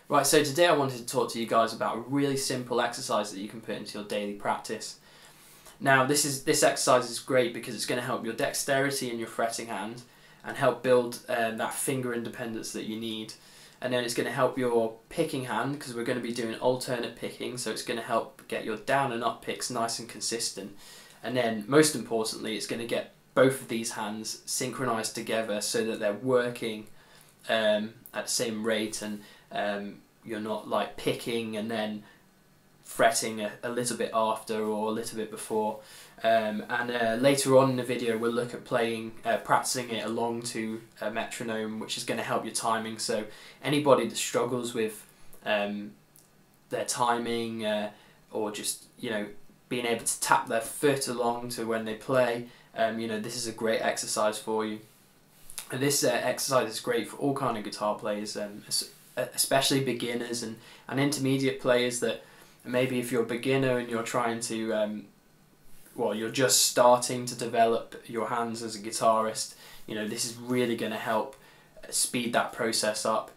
Right, so today I wanted to talk to you guys about a really simple exercise that you can put into your daily practice. Now this exercise is great because it's going to help your dexterity in your fretting hand and help build that finger independence that you need. And then it's going to help your picking hand because we're going to be doing alternate picking, so it's going to help get your down and up picks nice and consistent. And then most importantly, it's going to get both of these hands synchronized together so that they're working at the same rate, and you're not like picking and then fretting a little bit after or a little bit before. Later on in the video we'll look at practicing it along to a metronome, which is going to help your timing. So anybody that struggles with their timing or just being able to tap their foot along to when they play, this is a great exercise for you. And this exercise is great for all kind of guitar players, especially beginners and intermediate players that maybe if you're a beginner and you're trying to, you're just starting to develop your hands as a guitarist, this is really going to help speed that process up.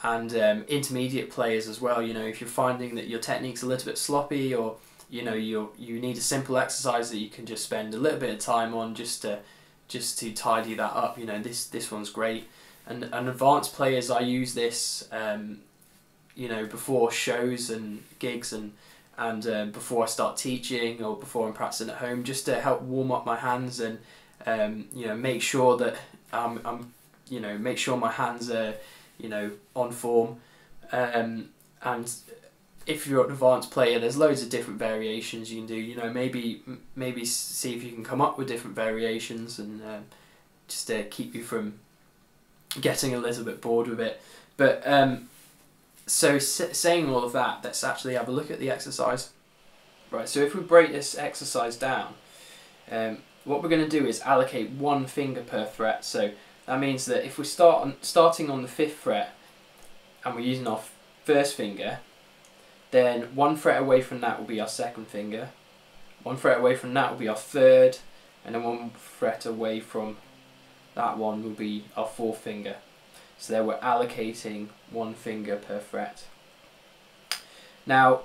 And intermediate players as well, if you're finding that your technique's a little bit sloppy, or you need a simple exercise that you can just spend a little bit of time on just to tidy that up, this one's great. And advanced players, I use this before shows and gigs and before I start teaching or before I'm practicing at home, just to help warm up my hands and make sure that make sure my hands are on form. And if you're an advanced player, there's loads of different variations you can do. Maybe see if you can come up with different variations, and just to keep you from getting a little bit bored with it. But saying all of that, let's actually have a look at the exercise. Right, so if we break this exercise down, what we're going to do is allocate one finger per fret. So that means that if we're starting on the 5th fret and we're using our first finger, then 1 fret away from that will be our 2nd finger, 1 fret away from that will be our 3rd, and then 1 fret away from that one will be our 4th finger. So there we're allocating 1 finger per fret. Now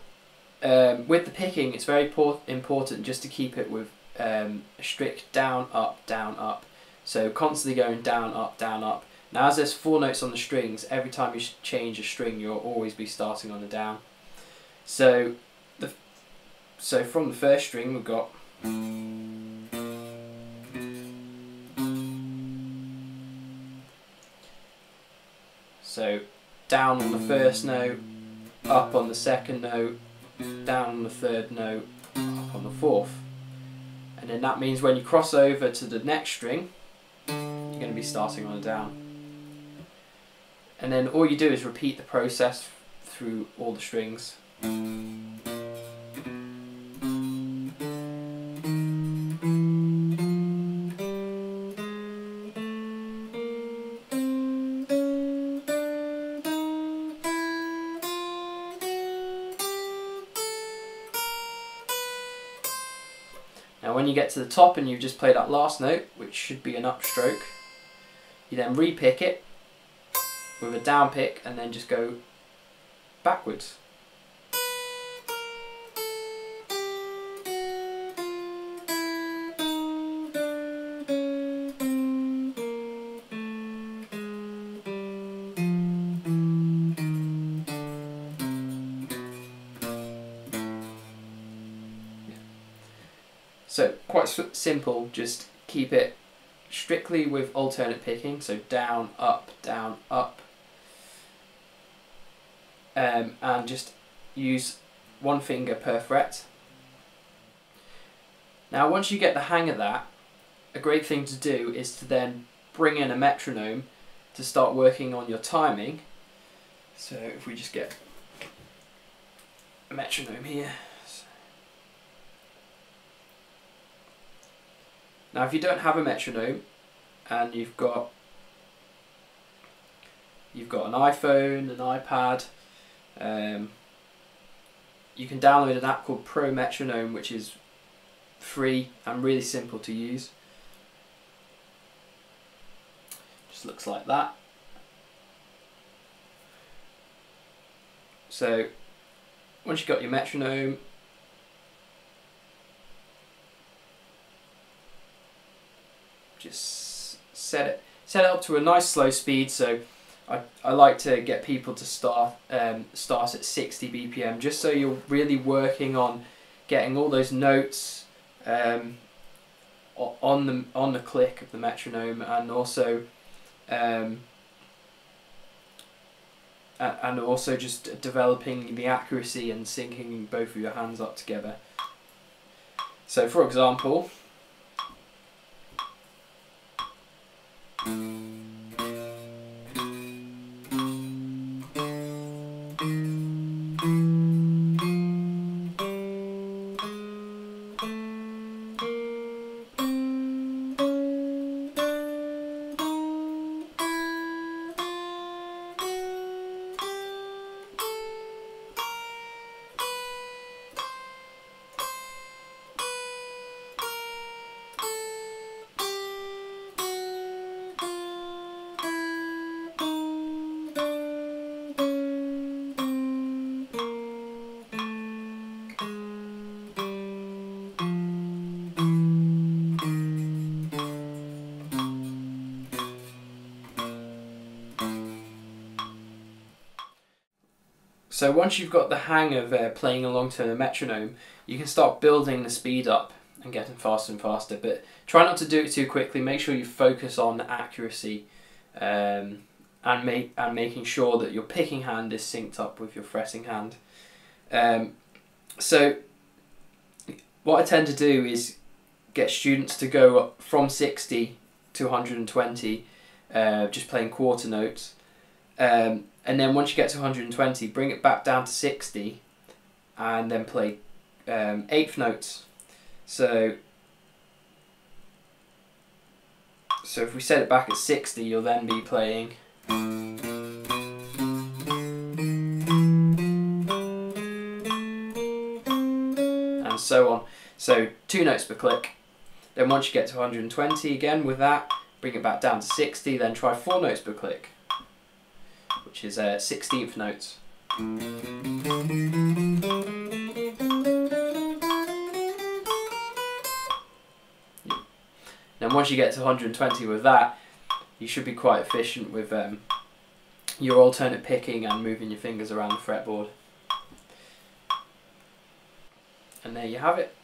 with the picking, it's very important just to keep it with a strict down, up. So constantly going down, up, down, up. Now as there's 4 notes on the strings, every time you change a string you'll always be starting on the down. So from the first string we've got down on the first note, up on the 2nd note, down on the 3rd note, up on the 4th. And then that means when you cross over to the next string, you're going to be starting on a down. And then all you do is repeat the process through all the strings. Now when you get to the top and you just play that last note, which should be an upstroke, you then re-pick it with a down pick and then just go backwards. So quite simple, just keep it strictly with alternate picking, so down, up, and just use 1 finger per fret. Now once you get the hang of that, a great thing to do is to then bring in a metronome to start working on your timing. So if we just get a metronome here. Now if you don't have a metronome and you've got an iPhone, an iPad, you can download an app called Pro Metronome, which is free and really simple to use. Just looks like that. So once you've got your metronome, just set it up to a nice slow speed. So I like to get people to start at 60 BPM, just so you're really working on getting all those notes on the click of the metronome, and also just developing the accuracy and syncing both of your hands up together. So for example, so once you've got the hang of playing along to the metronome, you can start building the speed up and getting faster and faster. But try not to do it too quickly. Make sure you focus on accuracy and making sure that your picking hand is synced up with your fretting hand. So what I tend to do is get students to go up from 60 to 120, just playing quarter notes. And then once you get to 120, bring it back down to 60 and then play eighth notes. So if we set it back at 60, you'll then be playing and so on. So 2 notes per click. Then once you get to 120 again with that, bring it back down to 60, then try 4 notes per click, which is 16th notes. Then once you get to 120 with that, you should be quite efficient with your alternate picking and moving your fingers around the fretboard. And there you have it.